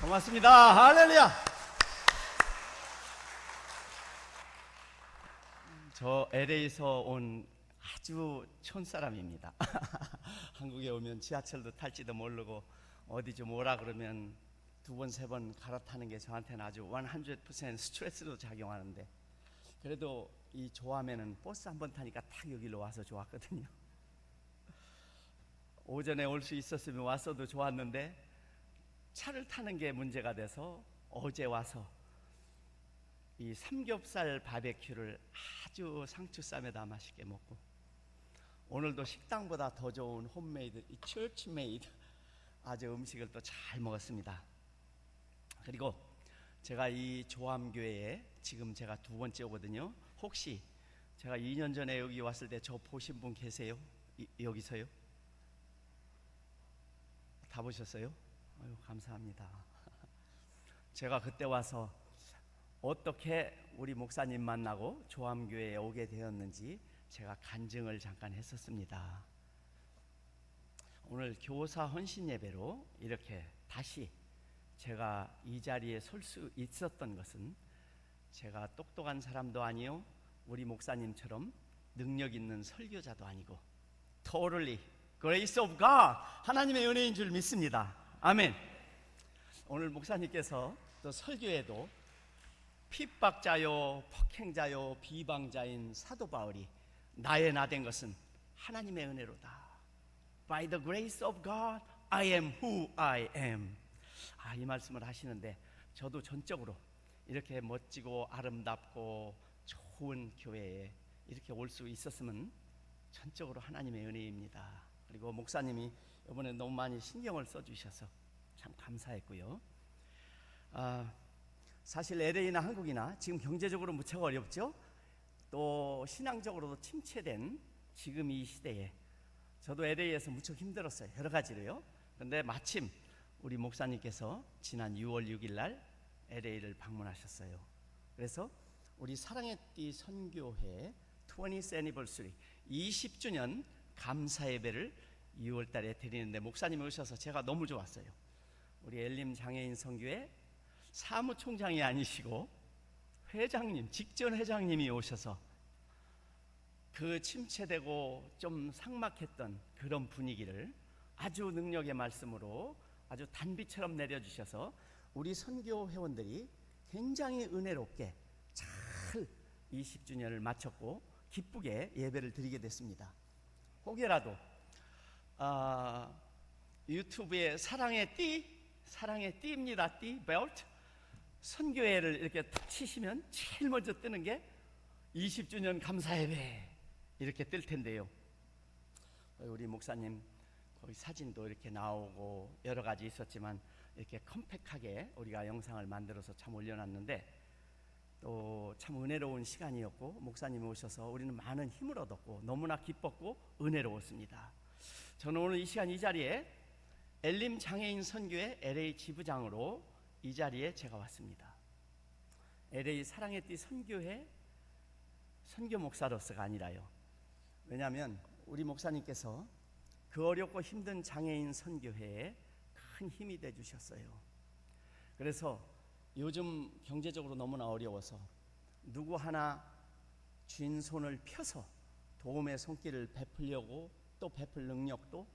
고맙습니다. 할렐루야. 저 LA에서 온 아주 촌사람입니다. 한국에 오면 지하철도 탈지도 모르고 어디 좀 오라 그러면 두 번, 세 번 갈아타는 게 저한테는 아주 100% 스트레스로 작용하는데, 그래도 이 좋아하면은 버스 한 번 타니까 딱 여기로 와서 좋았거든요. 오전에 올 수 있었으면 왔어도 좋았는데 차를 타는 게 문제가 돼서 어제 와서 이 삼겹살 바베큐를 아주 상추쌈에다 맛있게 먹고, 오늘도 식당보다 더 좋은 홈메이드, 이 처치 메이드 아주 음식을 또 잘 먹었습니다. 그리고 제가 이 조암교회에 지금 제가 두 번째 오거든요. 혹시 제가 2년 전에 여기 왔을 때 저 보신 분 계세요? 여기서요? 다 보셨어요? 아유, 감사합니다. 제가 그때 와서 어떻게 우리 목사님 만나고 조암교회에 오게 되었는지 제가 간증을 잠깐 했었습니다. 오늘 교사 헌신 예배로 이렇게 다시 제가 이 자리에 설 수 있었던 것은 제가 똑똑한 사람도 아니요, 우리 목사님처럼 능력 있는 설교자도 아니고 totally grace of God, 하나님의 은혜인 줄 믿습니다. 아멘. 오늘 목사님께서 또 설교에도 핍박자요, 폭행자요, 비방자인 사도 바울이 나의 나 된 것은 하나님의 은혜로다. By the grace of God, I am who I am. 이 말씀을 하시는데, 저도 전적으로 이렇게 멋지고 아름답고 좋은 교회에 이렇게 올 수 있었으면 전적으로 하나님의 은혜입니다. 그리고 목사님이 이번에 너무 많이 신경을 써주셔서 참 감사했고요. 사실 LA나 한국이나 지금 경제적으로 무척 어렵죠. 또 신앙적으로도 침체된 지금 이 시대에 저도 LA에서 무척 힘들었어요. 여러 가지로요. 그런데 마침 우리 목사님께서 지난 6월 6일 날 LA를 방문하셨어요. 그래서 우리 사랑의 띠 선교회 20th anniversary 20주년 감사 예배를 6월 달에 드리는데 목사님이 오셔서 제가 너무 좋았어요. 우리 엘림 장애인 선교회 사무총장이 아니시고 회장님, 직전 회장님이 오셔서 그 침체되고 좀 삭막했던 그런 분위기를 아주 능력의 말씀으로 아주 단비처럼 내려주셔서 우리 선교 회원들이 굉장히 은혜롭게 잘 20주년을 마쳤고 기쁘게 예배를 드리게 됐습니다. 혹여라도 유튜브에 사랑의 띠입니다. 띠 벨트 선교회를 이렇게 탁 치시면 제일 먼저 뜨는 게 20주년 감사예배 이렇게 뜰 텐데요. 우리 목사님 거기 사진도 이렇게 나오고 여러 가지 있었지만 이렇게 컴팩트하게 우리가 영상을 만들어서 참 올려놨는데, 또 참 은혜로운 시간이었고 목사님이 오셔서 우리는 많은 힘을 얻었고 너무나 기뻤고 은혜로웠습니다. 저는 오늘 이 시간 이 자리에 엘림 장애인 선교회 LA 지부장으로 이 자리에 제가 왔습니다. LA 사랑의 띠 선교회 선교 목사로서가 아니라요. 왜냐하면 우리 목사님께서 그 어렵고 힘든 장애인 선교회에 큰 힘이 돼 주셨어요. 그래서 요즘 경제적으로 너무나 어려워서 누구 하나 쥔 손을 펴서 도움의 손길을 베풀려고 또 베풀 능력도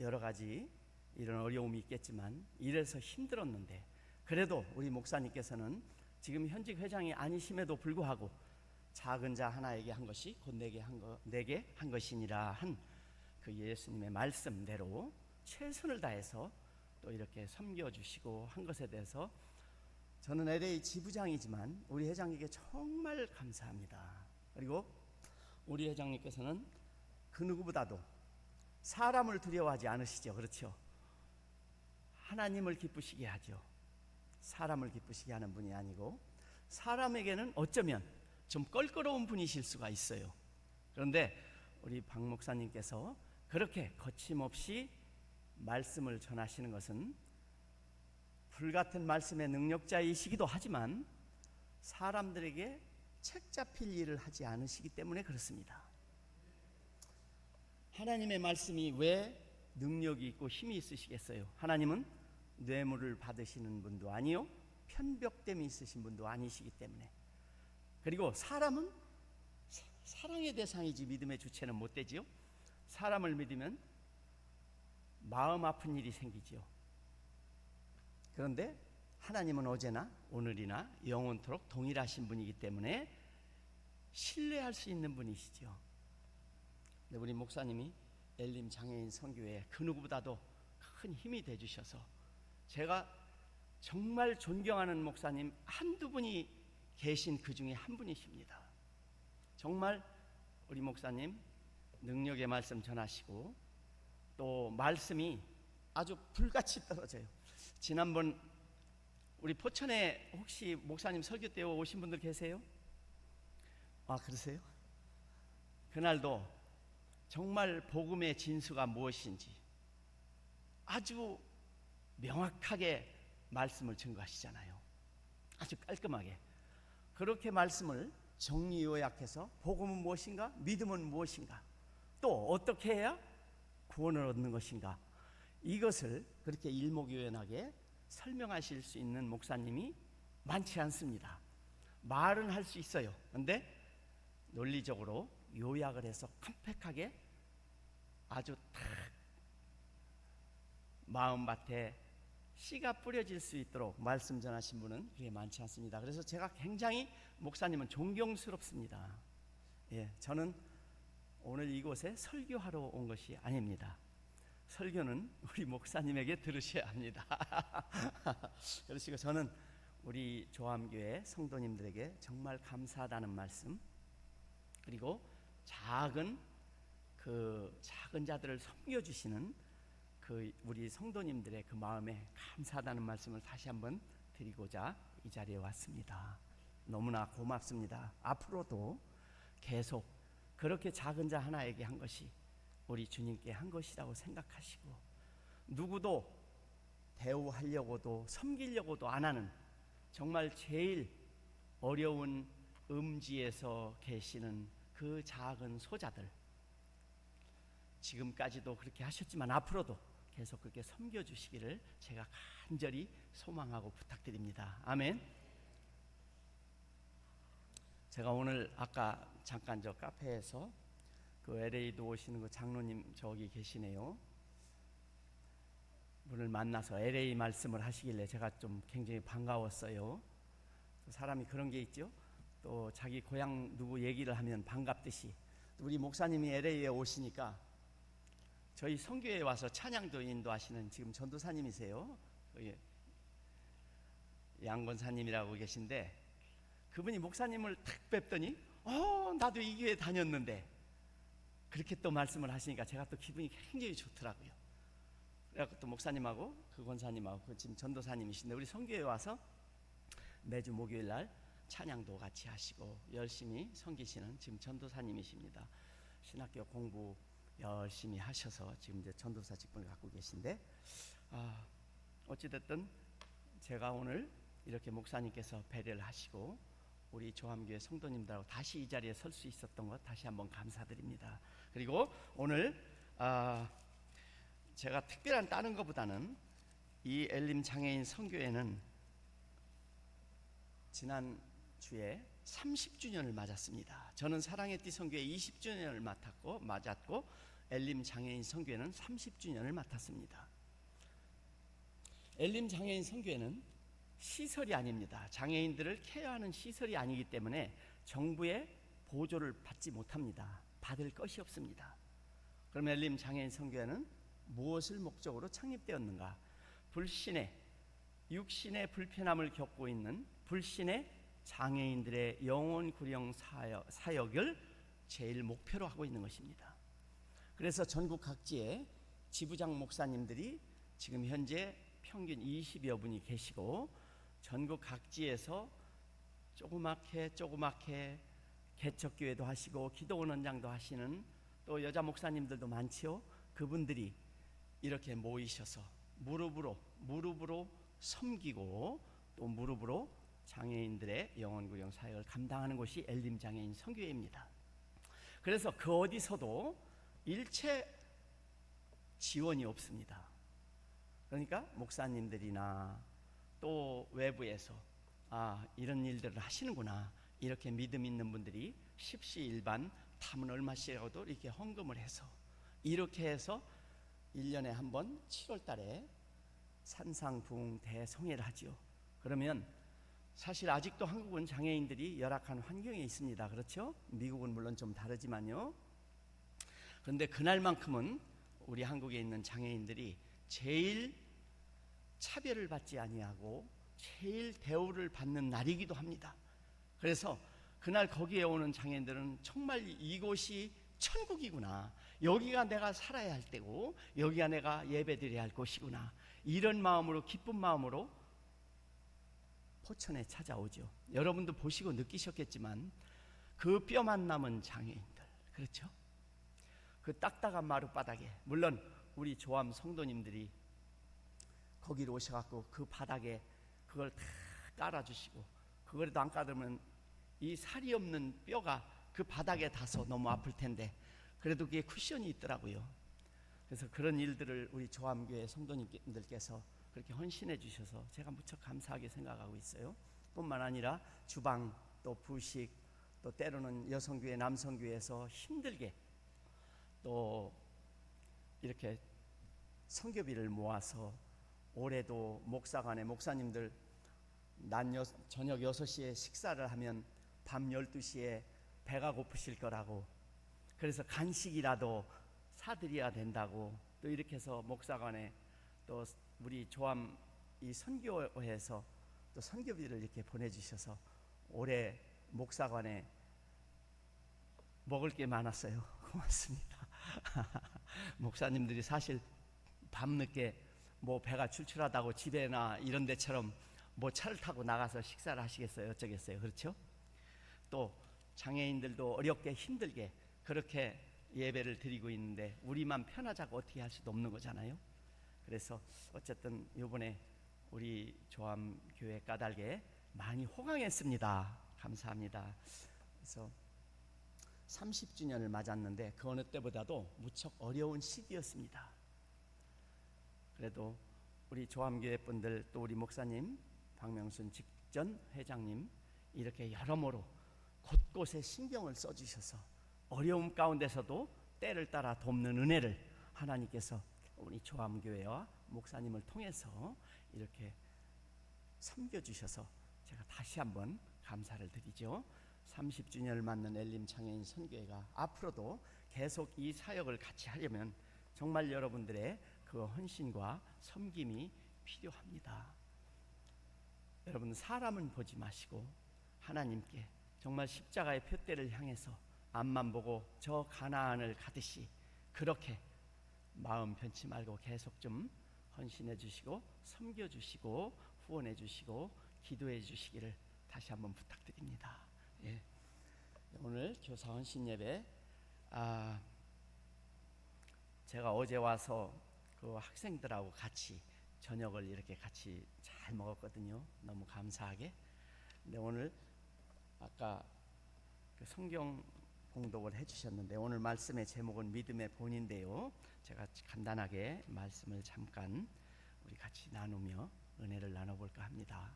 여러 가지 이런 어려움이 있겠지만 이래서 힘들었는데, 그래도 우리 목사님께서는 지금 현직 회장이 아니심에도 불구하고 작은 자 하나에게 한 것이 곧 내게 한 것이니라 한 그 예수님의 말씀대로 최선을 다해서 또 이렇게 섬겨주시고 한 것에 대해서 저는 LA 지부장이지만 우리 회장님께 정말 감사합니다. 그리고 우리 회장님께서는 그 누구보다도 사람을 두려워하지 않으시죠. 그렇죠? 하나님을 기쁘시게 하죠. 사람을 기쁘시게 하는 분이 아니고 사람에게는 어쩌면 좀 껄끄러운 분이실 수가 있어요. 그런데 우리 박 목사님께서 그렇게 거침없이 말씀을 전하시는 것은 불같은 말씀의 능력자이시기도 하지만 사람들에게 책 잡힐 일을 하지 않으시기 때문에 그렇습니다. 하나님의 말씀이 왜 능력이 있고 힘이 있으시겠어요? 하나님은 뇌물을 받으시는 분도 아니요, 편벽됨이 있으신 분도 아니시기 때문에. 그리고 사람은 사랑의 대상이지 믿음의 주체는 못 되지요. 사람을 믿으면 마음 아픈 일이 생기지요. 그런데 하나님은 어제나 오늘이나 영원토록 동일하신 분이기 때문에 신뢰할 수 있는 분이시죠. 우리 목사님이 엘림 장애인 선교회에 그 누구보다도 큰 힘이 되주셔서 제가 정말 존경하는 목사님 한두 분이 계신 그 중에 한 분이십니다. 정말 우리 목사님 능력의 말씀 전하시고 또 말씀이 아주 불같이 떨어져요. 지난번 우리 포천에 혹시 목사님 설교 때 오신 분들 계세요? 아, 그러세요? 그날도 정말 복음의 진수가 무엇인지 아주 명확하게 말씀을 증거하시잖아요. 아주 깔끔하게. 그렇게 말씀을 정리 요약해서 복음은 무엇인가? 믿음은 무엇인가? 또 어떻게 해야 구원을 얻는 것인가? 이것을 그렇게 일목요연하게 설명하실 수 있는 목사님이 많지 않습니다. 말은 할 수 있어요. 그런데 논리적으로 요약을 해서 컴팩하게 아주 탁 마음밭에 씨가 뿌려질 수 있도록 말씀 전하신 분은 그게 많지 않습니다. 그래서 제가 굉장히 목사님은 존경스럽습니다. 예, 저는 오늘 이곳에 설교하러 온 것이 아닙니다. 설교는 우리 목사님에게 들으셔야 합니다. 그러시고 저는 우리 조암교회 성도님들에게 정말 감사하다는 말씀, 그리고 작은 자들을 섬겨주시는 우리 성도님들의 그 마음에 감사하다는 말씀을 다시 한번 드리고자 이 자리에 왔습니다. 너무나 고맙습니다. 앞으로도 계속 그렇게 작은 자 하나에게 한 것이 우리 주님께 한 것이라고 생각하시고, 누구도 대우하려고도 섬기려고도 안 하는 정말 제일 어려운 음지에서 계시는 그 작은 소자들, 지금까지도 그렇게 하셨지만 앞으로도 계속 그렇게 섬겨주시기를 제가 간절히 소망하고 부탁드립니다. 아멘. 제가 오늘 아까 잠깐 저 카페에서 그 LA도 오시는 그 장로님 저기 계시네요. 분을 만나서 LA 말씀을 하시길래 제가 좀 굉장히 반가웠어요. 사람이 그런 게 있죠. 또 자기 고향 누구 얘기를 하면 반갑듯이 우리 목사님이 LA에 오시니까 저희 선교회에 와서 찬양도 인도하시는 지금 전도사님이세요. 양권사님이라고 계신데 그분이 목사님을 탁 뵙더니 나도 이 교회 다녔는데 그렇게 또 말씀을 하시니까 제가 또 기분이 굉장히 좋더라고요. 그래서 또 목사님하고 그 권사님하고 지금 전도사님이신데 우리 선교회에 와서 매주 목요일 날 찬양도 같이 하시고 열심히 섬기시는 지금 전도사님이십니다. 신학교 공부 열심히 하셔서 지금 이제 전도사 직분을 갖고 계신데, 어찌됐든 제가 오늘 이렇게 목사님께서 배려를 하시고 우리 조암교회 성도님들하고 다시 이 자리에 설 수 있었던 것 다시 한번 감사드립니다. 그리고 오늘 제가 특별한 다른 것보다는 이 엘림 장애인 선교회는 지난 주에 30주년을 맞았습니다. 저는 사랑의 띠 선교회 20주년을 맞았고 엘림 장애인 선교회는 30주년을 맡았습니다. 엘림 장애인 선교회는 시설이 아닙니다. 장애인들을 케어하는 시설이 아니기 때문에 정부의 보조를 받지 못합니다. 받을 것이 없습니다. 그럼 엘림 장애인 선교회는 무엇을 목적으로 창립되었는가? 불신의 육신의 불편함을 겪고 있는 불신의 장애인들의 영혼 구령 사역을 제일 목표로 하고 있는 것입니다. 그래서 전국 각지에 지부장 목사님들이 지금 현재 평균 20여 분이 계시고 전국 각지에서 조그맣게 개척교회도 하시고 기도원원장도 하시는 또 여자 목사님들도 많지요. 그분들이 이렇게 모이셔서 무릎으로 섬기고 또 무릎으로 장애인들의 영혼구령 사역을 감당하는 곳이 엘림 장애인 선교회입니다. 그래서 그 어디서도 일체 지원이 없습니다. 그러니까 목사님들이나 또 외부에서 이런 일들을 하시는구나, 이렇게 믿음 있는 분들이 십시일반 담은 얼마씩이라도 이렇게 헌금을 해서 이렇게 해서 1년에 한 번 7월 달에 산상부흥 대성회를 하지요. 그러면 사실 아직도 한국은 장애인들이 열악한 환경에 있습니다. 그렇죠? 미국은 물론 좀 다르지만요. 그런데 그날만큼은 우리 한국에 있는 장애인들이 제일 차별을 받지 아니하고 제일 대우를 받는 날이기도 합니다. 그래서 그날 거기에 오는 장애인들은 정말 이곳이 천국이구나, 여기가 내가 살아야 할 때고 여기가 내가 예배드려야 할 곳이구나, 이런 마음으로, 기쁜 마음으로 포천에 찾아오죠. 여러분도 보시고 느끼셨겠지만 그 뼈만 남은 장애인들, 그렇죠? 그 딱딱한 마룻바닥에, 물론 우리 조암 성도님들이 거기로 오셔갖고 그 바닥에 그걸 다 깔아주시고, 그거라도 안 깔으면 이 살이 없는 뼈가 그 바닥에 닿아서 너무 아플 텐데 그래도 그게 쿠션이 있더라고요. 그래서 그런 일들을 우리 조암교회 성도님들께서 그렇게 헌신해 주셔서 제가 무척 감사하게 생각하고 있어요. 뿐만 아니라 주방, 또 부식, 또 때로는 여성교회, 남성교회에서 힘들게 또 이렇게 선교비를 모아서 올해도 목사관에 목사님들 저녁 6시에 식사를 하면 밤 12시에 배가 고프실 거라고, 그래서 간식이라도 사드려야 된다고 또 이렇게 해서 목사관에 또 우리 조암 이 선교회에서 또 선교비를 이렇게 보내주셔서 올해 목사관에 먹을 게 많았어요. 고맙습니다. 목사님들이 사실 밤늦게 뭐 배가 출출하다고 집에나 이런 데처럼 뭐 차를 타고 나가서 식사를 하시겠어요? 어쩌겠어요? 그렇죠? 또 장애인들도 어렵게 힘들게 그렇게 예배를 드리고 있는데 우리만 편하자고 어떻게 할 수도 없는 거잖아요. 그래서 어쨌든 이번에 우리 조암교회 까닭에 많이 호강했습니다. 감사합니다. 그래서 30주년을 맞았는데 그 어느 때보다도 무척 어려운 시기였습니다. 그래도 우리 조암교회 분들, 또 우리 목사님, 박명순 직전 회장님, 이렇게 여러모로 곳곳에 신경을 써주셔서 어려움 가운데서도 때를 따라 돕는 은혜를 하나님께서 우리 조암교회와 목사님을 통해서 이렇게 섬겨주셔서 제가 다시 한번 감사를 드리죠. 30주년을 맞는 엘림 장애인 선교회가 앞으로도 계속 이 사역을 같이 하려면 정말 여러분들의 그 헌신과 섬김이 필요합니다. 여러분, 사람은 보지 마시고 하나님께 정말 십자가의 푯대를 향해서 앞만 보고 저 가나안을 가듯이 그렇게 마음 변치 말고 계속 좀 헌신해 주시고 섬겨 주시고 후원해 주시고 기도해 주시기를 다시 한번 부탁드립니다. 예. 오늘 교사 헌신 예배, 제가 어제 와서 그 학생들하고 같이 저녁을 이렇게 같이 잘 먹었거든요. 너무 감사하게. 근데 오늘 아까 그 성경 공독을 해주셨는데 오늘 말씀의 제목은 믿음의 본인데요. 제가 간단하게 말씀을 잠깐 우리 같이 나누며 은혜를 나눠볼까 합니다.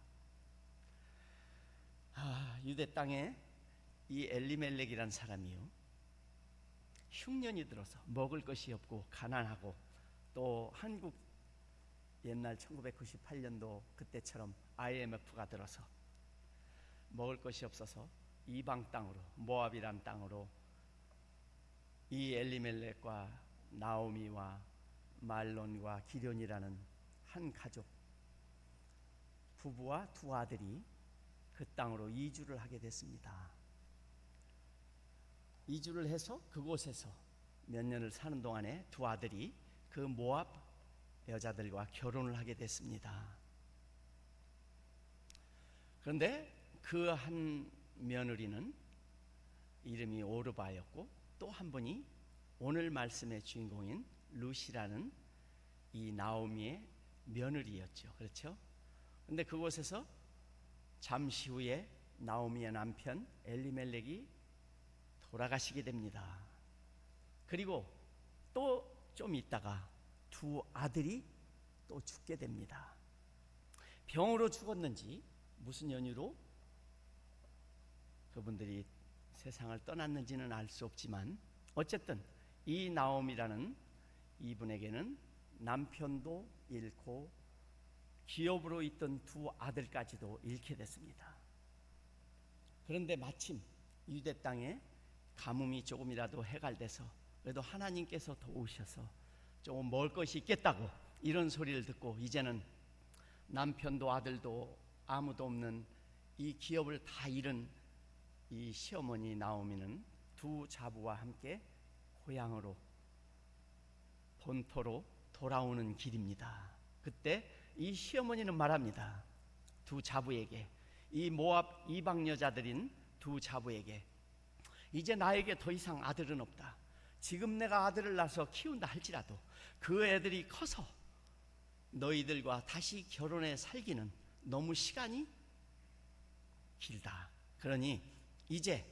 유대 땅에 이 엘리멜렉이란 사람이요, 흉년이 들어서 먹을 것이 없고 가난하고, 또 한국 옛날 1998년도 그때처럼 IMF가 들어서 먹을 것이 없어서 이방 땅으로, 모압이란 땅으로 이 엘리멜렉과 나오미와 말론과 기럐이라는 한 가족 부부와 두 아들이 그 땅으로 이주를 하게 됐습니다. 이주를 해서 그곳에서 몇 년을 사는 동안에 두 아들이 그 모압 여자들과 결혼을 하게 됐습니다. 그런데 그 한 며느리는 이름이 오르바였고, 또 한 분이 오늘 말씀의 주인공인 루시라는 이 나오미의 며느리였죠. 그렇죠? 그런데 그곳에서 잠시 후에 나오미의 남편 엘리멜렉이 돌아가시게 됩니다. 그리고 또 좀 있다가 두 아들이 또 죽게 됩니다. 병으로 죽었는지 무슨 연유로 그분들이 세상을 떠났는지는 알 수 없지만 어쨌든 이 나옴이라는 이분에게는 남편도 잃고 기업으로 있던 두 아들까지도 잃게 됐습니다. 그런데 마침 유대 땅에 가뭄이 조금이라도 해갈돼서 그래도 하나님께서 도우셔서 조금 먹을 것이 있겠다고 이런 소리를 듣고 이제는 남편도 아들도 아무도 없는 이 기업을 다 잃은 이 시어머니 나오미는 두 자부와 함께 고향으로 본토로 돌아오는 길입니다. 그때 이 시어머니는 말합니다. 두 자부에게, 이 모압 이방 여자들인 두 자부에게, 이제 나에게 더 이상 아들은 없다. 지금 내가 아들을 낳아서 키운다 할지라도 그 애들이 커서 너희들과 다시 결혼해 살기는 너무 시간이 길다. 그러니 이제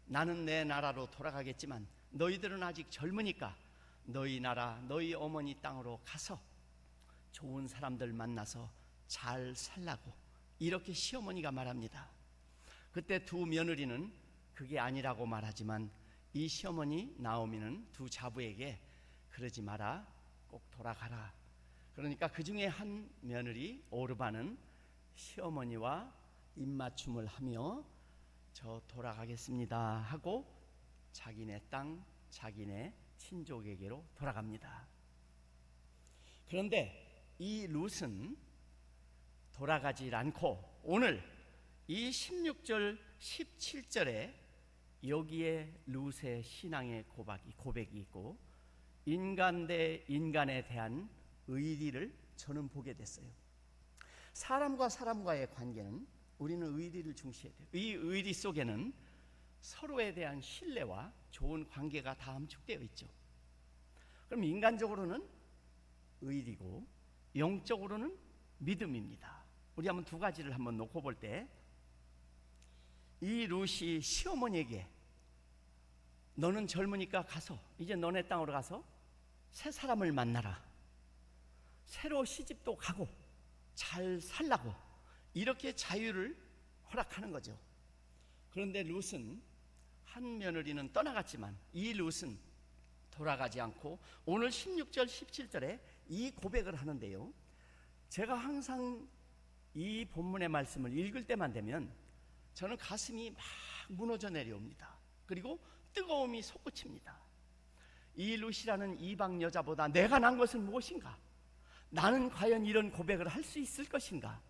나는 내 나라로 돌아가겠지만 너희들은 아직 젊으니까 너희 나라, 너희 어머니 땅으로 가서 좋은 사람들 만나서 잘 살라고 이렇게 시어머니가 말합니다. 그때 두 며느리는 그게 아니라고 말하지만 이 시어머니 나오미는 두 자부에게 그러지 마라, 꼭 돌아가라. 그러니까 그 중에 한 며느리 오르바는 시어머니와 입맞춤을 하며 저 돌아가겠습니다 하고 자기네 땅, 자기네 친족에게로 돌아갑니다. 그런데 이 룻은 돌아가질 않고 오늘 이 16절 17절에 여기에 룻의 신앙의 고백이 있고 인간 대 인간에 대한 의리를 저는 보게 됐어요. 사람과 사람과의 관계는 우리는 의리를 중시해야 돼요. 이 의리 속에는 서로에 대한 신뢰와 좋은 관계가 다 함축되어 있죠. 그럼 인간적으로는 의리고 영적으로는 믿음입니다. 우리 한번 두 가지를 한번 놓고 볼 때 이 룻이 시어머니에게 너는 젊으니까 가서 이제 너네 땅으로 가서 새 사람을 만나라. 새로 시집도 가고 잘 살라고 이렇게 자유를 허락하는 거죠. 그런데 룻은 한 며느리는 떠나갔지만 이 룻은 돌아가지 않고 오늘 16절 17절에 이 고백을 하는데요. 제가 항상 이 본문의 말씀을 읽을 때만 되면 저는 가슴이 막 무너져 내려옵니다. 그리고 뜨거움이 솟구칩니다. 이 룻이라는 이방 여자보다 내가 난 것은 무엇인가? 나는 과연 이런 고백을 할 수 있을 것인가?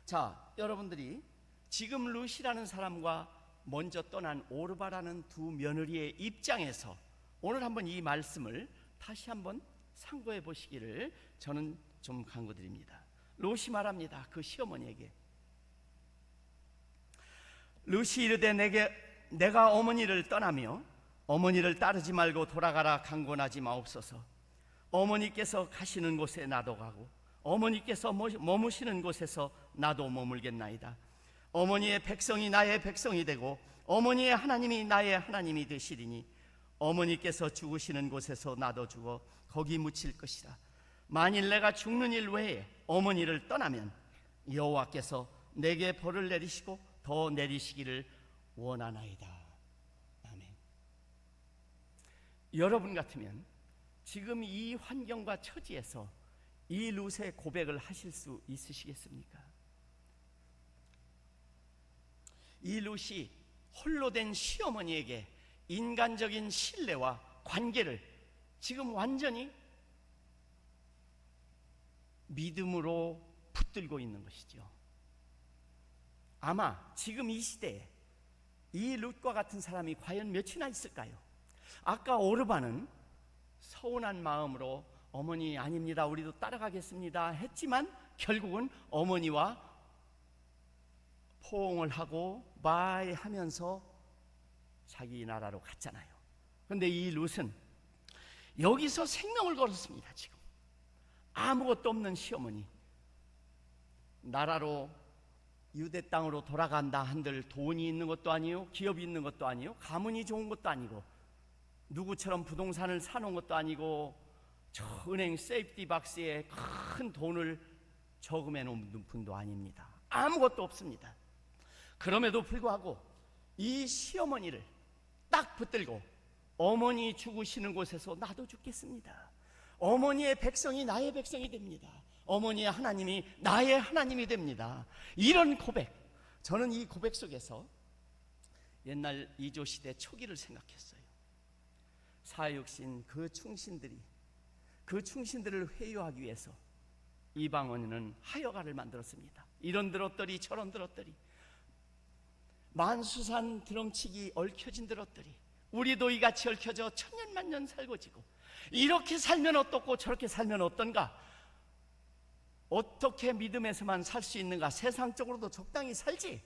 자, 여러분들이 지금 룻이라는 사람과 먼저 떠난 오르바라는 두 며느리의 입장에서 오늘 한번 이 말씀을 다시 한번 상고해 보시기를 저는 좀 간구드립니다. 룻이 말합니다. 그 시어머니에게 룻이 이르되 내가 어머니를 떠나며 어머니를 따르지 말고 돌아가라 강권하지 마옵소서. 어머니께서 가시는 곳에 나도 가고 어머니께서 머무시는 곳에서 나도 머물겠나이다. 어머니의 백성이 나의 백성이 되고 어머니의 하나님이 나의 하나님이 되시리니 어머니께서 죽으시는 곳에서 나도 죽어 거기 묻힐 것이라. 만일 내가 죽는 일 외에 어머니를 떠나면 여호와께서 내게 벌을 내리시고 더 내리시기를 원하나이다. 아멘. 여러분 같으면 지금 이 환경과 처지에서 이 룻의 고백을 하실 수 있으시겠습니까? 이 룻이 홀로 된 시어머니에게 인간적인 신뢰와 관계를 지금 완전히 믿음으로 붙들고 있는 것이죠. 아마 지금 이 시대에 이 룻과 같은 사람이 과연 몇이나 있을까요? 아까 오르바는 서운한 마음으로 어머니 아닙니다, 우리도 따라가겠습니다 했지만 결국은 어머니와 포옹을 하고 바이 하면서 자기 나라로 갔잖아요. 그런데 이 룻은 여기서 생명을 걸었습니다. 지금 아무것도 없는 시어머니, 나라로 유대 땅으로 돌아간다 한들 돈이 있는 것도 아니요, 기업이 있는 것도 아니요, 가문이 좋은 것도 아니고 누구처럼 부동산을 사놓은 것도 아니고 저 은행 세이프티 박스에 큰 돈을 저금해 놓은 분도 아닙니다. 아무것도 없습니다. 그럼에도 불구하고 이 시어머니를 딱 붙들고 어머니 죽으시는 곳에서 나도 죽겠습니다. 어머니의 백성이 나의 백성이 됩니다. 어머니의 하나님이 나의 하나님이 됩니다. 이런 고백, 저는 이 고백 속에서 옛날 이조 시대 초기를 생각했어요. 사육신 그 충신들을 회유하기 위해서 이방원은 하여가를 만들었습니다. 이런 들었더리 저런 들었더리, 만수산 드럼치기 얽혀진 들었더리, 우리도 이같이 얽혀져 천년만년 살고지고 이렇게 살면 어떻고 저렇게 살면 어떤가, 어떻게 믿음에서만 살 수 있는가, 세상적으로도 적당히 살지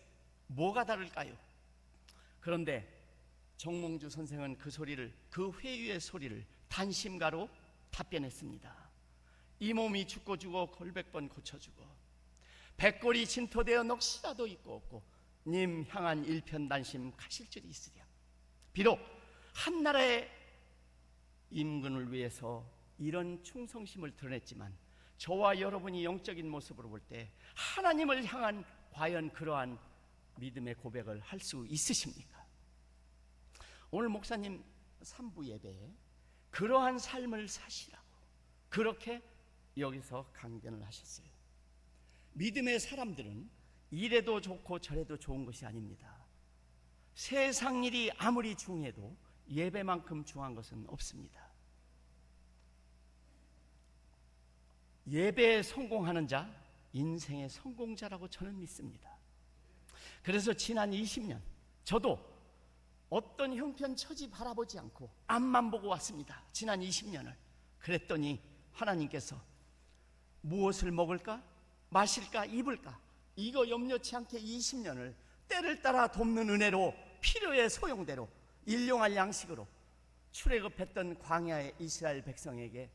뭐가 다를까요? 그런데 정몽주 선생은 그 회유의 소리를 단심가로 답변했습니다. 이 몸이 죽고 죽어 골백번 고쳐주고 백골이 진토되어 넋이라도 있고 없고 님 향한 일편단심 가실 줄이 있으랴. 비록 한나라의 임금을 위해서 이런 충성심을 드러냈지만 저와 여러분이 영적인 모습으로 볼 때 하나님을 향한 과연 그러한 믿음의 고백을 할 수 있으십니까? 오늘 목사님 3부 예배에 그러한 삶을 사시라고 그렇게 여기서 강변을 하셨어요. 믿음의 사람들은 이래도 좋고 저래도 좋은 것이 아닙니다. 세상 일이 아무리 중요해도 예배만큼 중요한 것은 없습니다. 예배에 성공하는 자, 인생의 성공자라고 저는 믿습니다. 그래서 지난 20년 저도 어떤 형편 처지 바라보지 않고 앞만 보고 왔습니다. 지난 20년을. 그랬더니 하나님께서 무엇을 먹을까, 마실까, 입을까 이거 염려치 않게 20년을 때를 따라 돕는 은혜로 필요의 소용대로 일용할 양식으로 출애굽했던 광야의 이스라엘 백성에게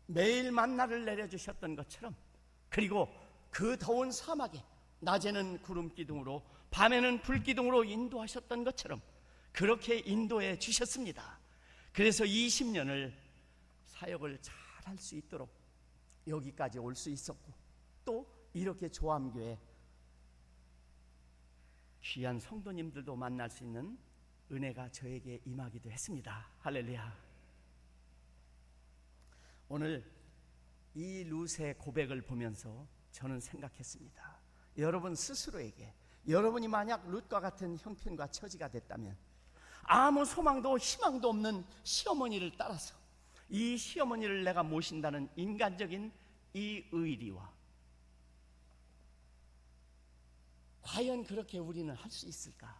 매일 만나를 내려주셨던 것처럼, 그리고 그 더운 사막에 낮에는 구름 기둥으로 밤에는 불 기둥으로 인도하셨던 것처럼 그렇게 인도해 주셨습니다. 그래서 20년을 사역을 잘 할 수 있도록 여기까지 올 수 있었고, 또 이렇게 조암교회 귀한 성도님들도 만날 수 있는 은혜가 저에게 임하기도 했습니다. 할렐루야. 오늘 이 룻의 고백을 보면서 저는 생각했습니다. 여러분 스스로에게, 여러분이 만약 룻과 같은 형편과 처지가 됐다면 아무 소망도 희망도 없는 시어머니를 따라서 이 시어머니를 내가 모신다는 인간적인 이 의리와 과연 그렇게 우리는 할 수 있을까?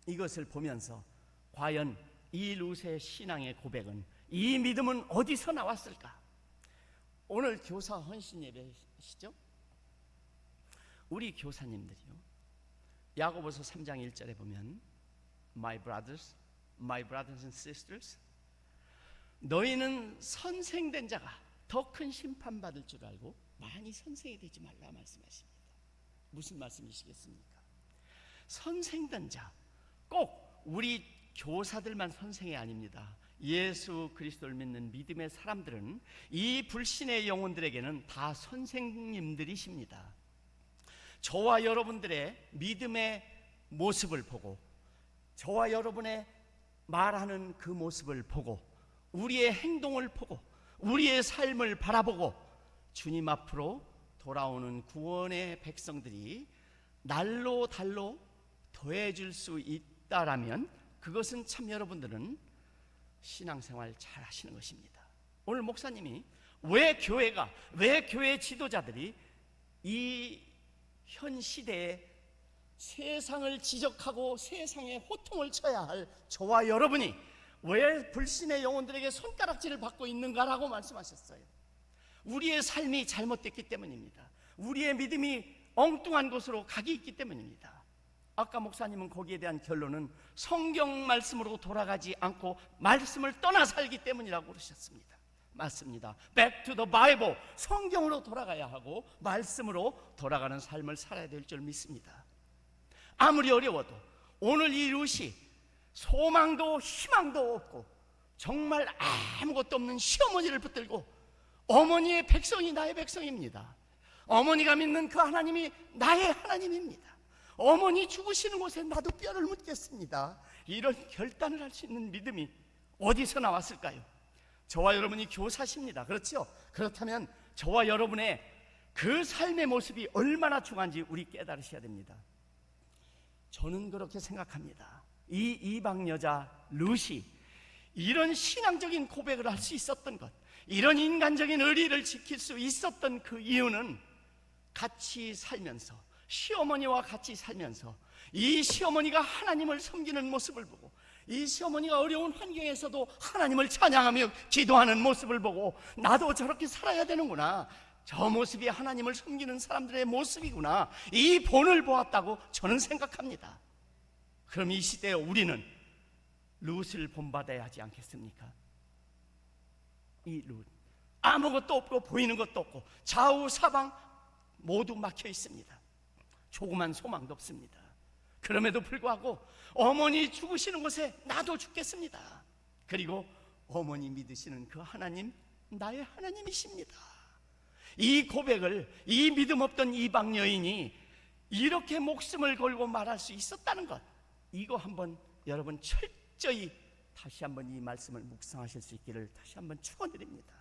이것을 보면서 과연 이 룻의 신앙의 고백은, 이 믿음은 어디서 나왔을까? 오늘 교사 헌신 예배시죠? 우리 교사님들이요, 야고보서 3장 1절에 보면 My brothers and sisters, 너희는 선생된 자가 더 큰 심판받을 줄 알고 많이 선생이 되지 말라 말씀하십니다. 무슨 말씀이시겠습니까? 선생된 자, 꼭 우리 교사들만 선생이 아닙니다. 예수 그리스도를 믿는 믿음의 사람들은, 이 불신의 영혼들에게는 다 선생님들이십니다. 저와 여러분들의 믿음의 모습을 보고, 저와 여러분의 말하는 그 모습을 보고, 우리의 행동을 보고, 우리의 삶을 바라보고 주님 앞으로 돌아오는 구원의 백성들이 날로 달로 더해질 수 있다라면 그것은 참 여러분들은 신앙생활 잘 하시는 것입니다. 오늘 목사님이 왜 교회 지도자들이 이 현 시대에 세상을 지적하고 세상에 호통을 쳐야 할 저와 여러분이 왜 불신의 영혼들에게 손가락질을 받고 있는가라고 말씀하셨어요. 우리의 삶이 잘못됐기 때문입니다. 우리의 믿음이 엉뚱한 곳으로 가기 있기 때문입니다. 아까 목사님은 거기에 대한 결론은 성경 말씀으로 돌아가지 않고 말씀을 떠나 살기 때문이라고 그러셨습니다. 맞습니다. Back to the Bible, 성경으로 돌아가야 하고 말씀으로 돌아가는 삶을 살아야 될 줄 믿습니다. 아무리 어려워도 오늘 이 룻이 소망도 희망도 없고 정말 아무것도 없는 시어머니를 붙들고 어머니의 백성이 나의 백성입니다. 어머니가 믿는 그 하나님이 나의 하나님입니다. 어머니 죽으시는 곳에 나도 뼈를 묻겠습니다. 이런 결단을 할 수 있는 믿음이 어디서 나왔을까요? 저와 여러분이 교사십니다. 그렇죠? 그렇다면 저와 여러분의 그 삶의 모습이 얼마나 중요한지 우리 깨달으셔야 됩니다. 저는 그렇게 생각합니다. 이 이방 여자 룻이 이런 신앙적인 고백을 할 수 있었던 것, 이런 인간적인 의리를 지킬 수 있었던 그 이유는 같이 살면서, 시어머니와 같이 살면서 이 시어머니가 하나님을 섬기는 모습을 보고, 이 시어머니가 어려운 환경에서도 하나님을 찬양하며 기도하는 모습을 보고, 나도 저렇게 살아야 되는구나, 저 모습이 하나님을 섬기는 사람들의 모습이구나, 이 본을 보았다고 저는 생각합니다. 그럼 이 시대에 우리는 룻을 본받아야 하지 않겠습니까? 이 룻, 아무것도 없고 보이는 것도 없고 좌우 사방 모두 막혀 있습니다. 조그만 소망도 없습니다. 그럼에도 불구하고 어머니 죽으시는 곳에 나도 죽겠습니다. 그리고 어머니 믿으시는 그 하나님, 나의 하나님이십니다. 이 고백을 이 믿음 없던 이방 여인이 이렇게 목숨을 걸고 말할 수 있었다는 것, 이거 한번 여러분 철저히 다시 한번 이 말씀을 묵상하실 수 있기를 다시 한번 축원드립니다.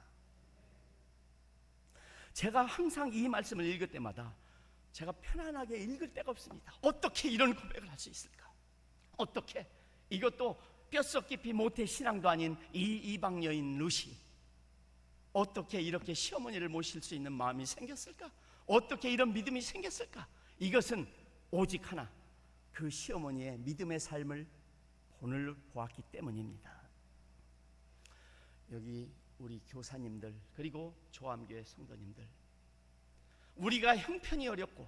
제가 항상 이 말씀을 읽을 때마다 제가 편안하게 읽을 데가 없습니다. 어떻게 이런 고백을 할 수 있을까? 어떻게, 이것도 뼛속 깊이 모태 신앙도 아닌 이 이방 여인 룻이 어떻게 이렇게 시어머니를 모실 수 있는 마음이 생겼을까? 어떻게 이런 믿음이 생겼을까? 이것은 오직 하나, 그 시어머니의 믿음의 삶을 본을 보았기 때문입니다. 여기 우리 교사님들, 그리고 조암교회 성도님들, 우리가 형편이 어렵고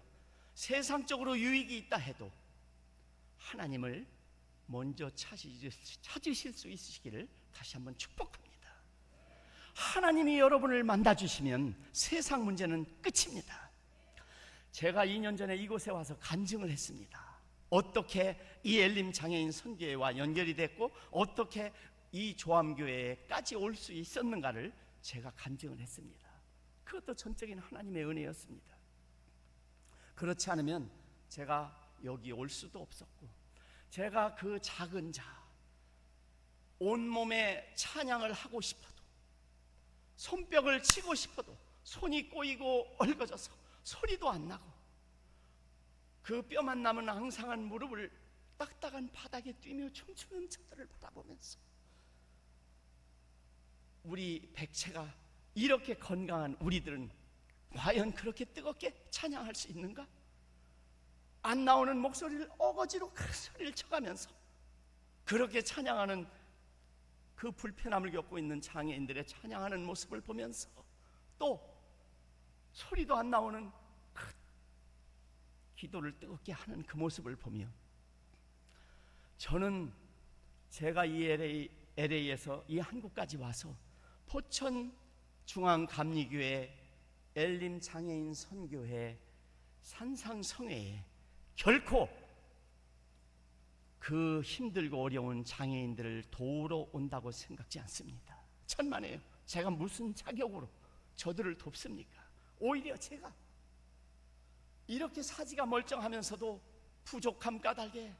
세상적으로 유익이 있다 해도 하나님을 먼저 찾으실 수 있으시기를 다시 한번 축복합니다. 하나님이 여러분을 만나주시면 세상 문제는 끝입니다. 제가 2년 전에 이곳에 와서 간증을 했습니다. 어떻게 이 엘림 장애인 선교회와 연결이 됐고 어떻게 이 조암교회까지 올 수 있었는가를 제가 간증을 했습니다. 그것도 전적인 하나님의 은혜였습니다. 그렇지 않으면 제가 여기 올 수도 없었고, 제가 그 작은 자, 온몸에 찬양을 하고 싶어도, 손뼉을 치고 싶어도 손이 꼬이고 얽어져서 소리도 안 나고, 그 뼈만 남은 앙상한 무릎을 딱딱한 바닥에 뛰며 춤추는 저들을 바라보면서, 우리 백체가 이렇게 건강한 우리들은 과연 그렇게 뜨겁게 찬양할 수 있는가? 안 나오는 목소리를 어거지로 큰 소리를 쳐가면서 그렇게 찬양하는 그 불편함을 겪고 있는 장애인들의 찬양하는 모습을 보면서, 또 소리도 안 나오는 그 기도를 뜨겁게 하는 그 모습을 보며, 저는 제가 이 LA에서 이 한국까지 와서 포천 중앙감리교회 엘림 장애인 선교회 산상성회에 결코 그 힘들고 어려운 장애인들을 도우러 온다고 생각지 않습니다. 천만에요. 제가 무슨 자격으로 저들을 돕습니까? 오히려 제가 이렇게 사지가 멀쩡하면서도 부족함 까닭에,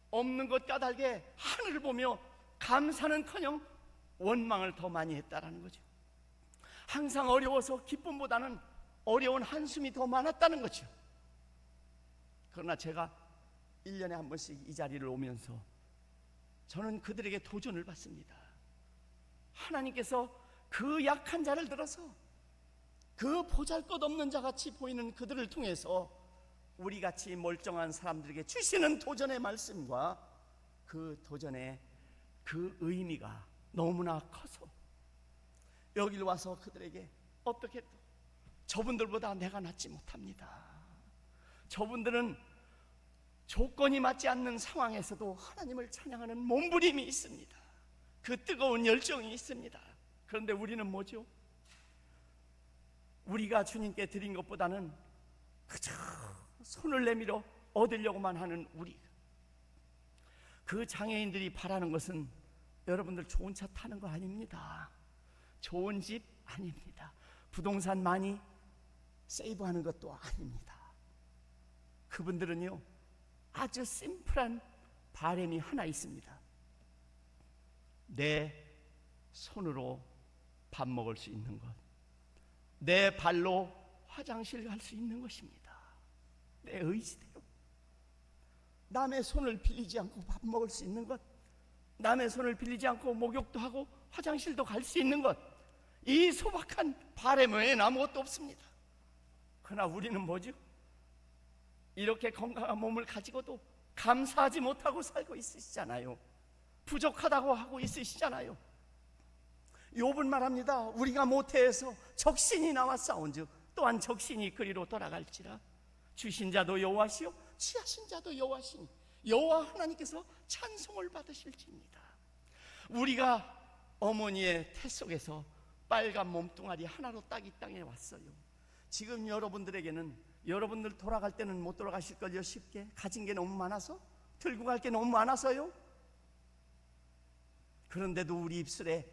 없는 것 까닭에 하늘을 보며 감사는커녕 원망을 더 많이 했다라는 거죠. 항상 어려워서 기쁨보다는 어려운 한숨이 더 많았다는 거죠. 그러나 제가 1년에 한 번씩 이 자리를 오면서 저는 그들에게 도전을 받습니다. 하나님께서 그 약한 자를 들어서 그 보잘것없는 자같이 보이는 그들을 통해서 우리같이 멀쩡한 사람들에게 주시는 도전의 말씀과 그 도전의 그 의미가 너무나 커서 여기를 와서 그들에게 어떻게, 저분들보다 내가 낫지 못합니다. 저분들은 조건이 맞지 않는 상황에서도 하나님을 찬양하는 몸부림이 있습니다. 그 뜨거운 열정이 있습니다. 그런데 우리는 뭐죠? 우리가 주님께 드린 것보다는 그저 손을 내밀어 얻으려고만 하는 우리, 그 장애인들이 바라는 것은 여러분들 좋은 차 타는 거 아닙니다. 좋은 집 아닙니다. 부동산 많이 세이브하는 것도 아닙니다. 그분들은요, 아주 심플한 바람이 하나 있습니다. 내 손으로 밥 먹을 수 있는 것, 내 발로 화장실 갈 수 있는 것입니다. 내 의지대로 남의 손을 빌리지 않고 밥 먹을 수 있는 것, 남의 손을 빌리지 않고 목욕도 하고 화장실도 갈 수 있는 것, 이 소박한 바람 외에는 아무것도 없습니다. 그러나 우리는 뭐죠? 이렇게 건강한 몸을 가지고도 감사하지 못하고 살고 있으시잖아요. 부족하다고 하고 있으시잖아요. 욥은 말합니다. 우리가 모태에서 적신이 나와 싸운즉 또한 적신이 그리로 돌아갈지라. 주신 자도 여호와시요 취하신 자도 여호와시니 여호와 하나님께서 찬송을 받으실지입니다. 우리가 어머니의 태 속에서 빨간 몸뚱아리 하나로 딱 이 땅에 왔어요. 지금 여러분들에게는 여러분들 돌아갈 때는 못 돌아가실걸요. 쉽게 가진 게 너무 많아서, 들고 갈 게 너무 많아서요. 그런데도 우리 입술에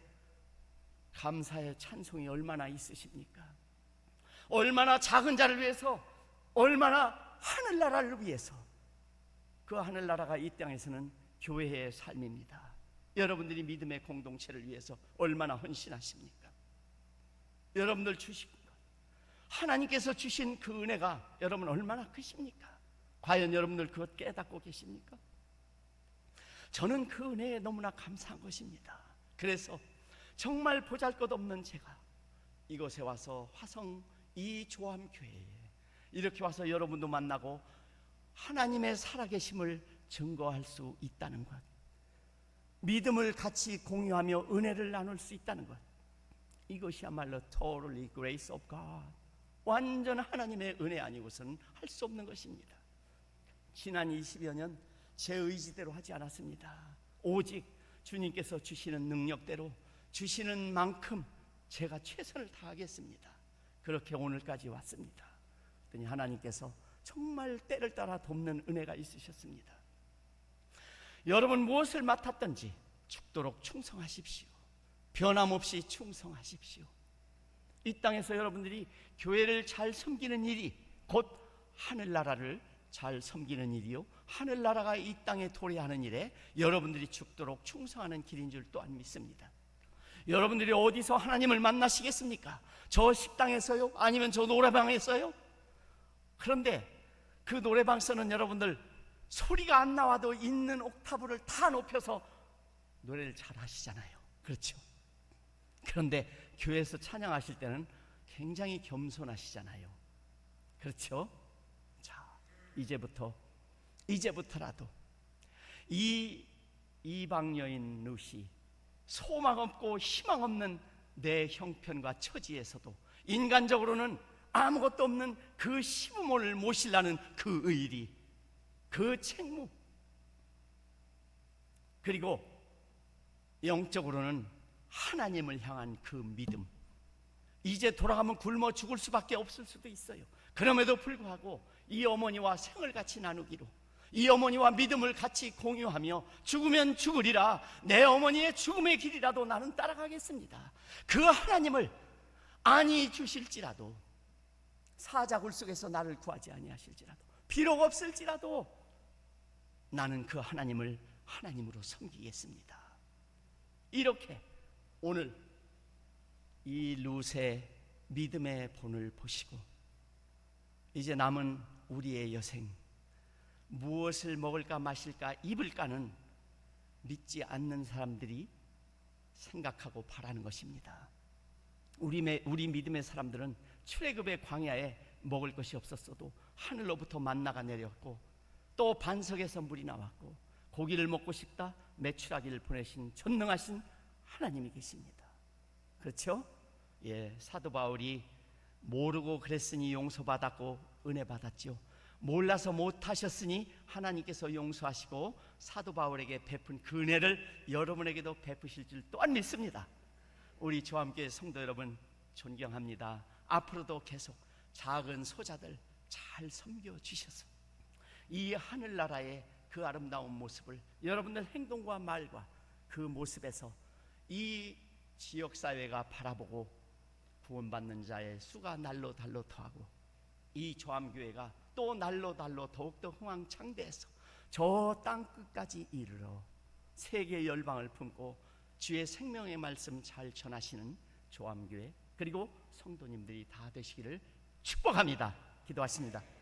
감사의 찬송이 얼마나 있으십니까? 얼마나 작은 자를 위해서, 얼마나 하늘나라를 위해서. 그 하늘나라가 이 땅에서는 교회의 삶입니다. 여러분들이 믿음의 공동체를 위해서 얼마나 헌신하십니까? 여러분들 주신 것, 하나님께서 주신 그 은혜가 여러분 얼마나 크십니까? 과연 여러분들 그것 깨닫고 계십니까? 저는 그 은혜에 너무나 감사한 것입니다. 그래서 정말 보잘것없는 제가 이곳에 와서 화성 이 조함교회에 이렇게 와서 여러분도 만나고 하나님의 살아계심을 증거할 수 있다는 것, 믿음을 같이 공유하며 은혜를 나눌 수 있다는 것, 이것이야말로 totally grace of God, 완전 하나님의 은혜 아니고서는 할 수 없는 것입니다. 지난 20여 년 제 의지대로 하지 않았습니다. 오직 주님께서 주시는 능력대로 주시는 만큼 제가 최선을 다하겠습니다. 그렇게 오늘까지 왔습니다. 그랬더니 하나님께서 정말 때를 따라 돕는 은혜가 있으셨습니다. 여러분 무엇을 맡았든지 죽도록 충성하십시오. 변함없이 충성하십시오. 이 땅에서 여러분들이 교회를 잘 섬기는 일이 곧 하늘나라를 잘 섬기는 일이요, 하늘나라가 이 땅에 도래하는 일에 여러분들이 죽도록 충성하는 길인 줄 또한 믿습니다. 여러분들이 어디서 하나님을 만나시겠습니까? 저 식당에서요? 아니면 저 노래방에서요? 그런데 그 노래방에서는 여러분들 소리가 안 나와도 있는 옥타브를 다 높여서 노래를 잘 하시잖아요. 그렇죠? 그런데 교회에서 찬양하실 때는 굉장히 겸손하시잖아요. 그렇죠? 자, 이제부터라도 이 이방 여인 룻이 소망 없고 희망 없는 내 형편과 처지에서도 인간적으로는 아무것도 없는 그 시부모를 모시려는 그 의리, 그 책무, 그리고 영적으로는 하나님을 향한 그 믿음, 이제 돌아가면 굶어 죽을 수밖에 없을 수도 있어요. 그럼에도 불구하고 이 어머니와 생을 같이 나누기로, 이 어머니와 믿음을 같이 공유하며 죽으면 죽으리라, 내 어머니의 죽음의 길이라도 나는 따라가겠습니다. 그 하나님을 아니 주실지라도, 사자굴 속에서 나를 구하지 아니하실지라도, 비록 없을지라도 나는 그 하나님을 하나님으로 섬기겠습니다. 이렇게 오늘 이 룻의 믿음의 본을 보시고 이제 남은 우리의 여생, 무엇을 먹을까 마실까 입을까는 믿지 않는 사람들이 생각하고 바라는 것입니다. 우리 믿음의 사람들은 출애굽의 광야에 먹을 것이 없었어도 하늘로부터 만나가 내렸고, 또 반석에서 물이 나왔고, 고기를 먹고 싶다 메추라기를 보내신 전능하신 하나님이 계십니다. 그렇죠? 예, 사도 바울이 모르고 그랬으니 용서받았고 은혜 받았죠. 몰라서 못하셨으니 하나님께서 용서하시고 사도 바울에게 베푼 그 은혜를 여러분에게도 베푸실 줄 또한 믿습니다. 우리 조함교회 성도 여러분 존경합니다. 앞으로도 계속 작은 소자들 잘 섬겨주셔서 이 하늘나라의 그 아름다운 모습을 여러분들 행동과 말과 그 모습에서 이 지역사회가 바라보고 구원받는 자의 수가 날로 달로 더하고 이 조암교회가 또 날로 달로 더욱더 흥황창대해서 저 땅끝까지 이르러 세계 열방을 품고 주의 생명의 말씀 잘 전하시는 조암교회 그리고 성도님들이 다 되시기를 축복합니다. 기도하십니다.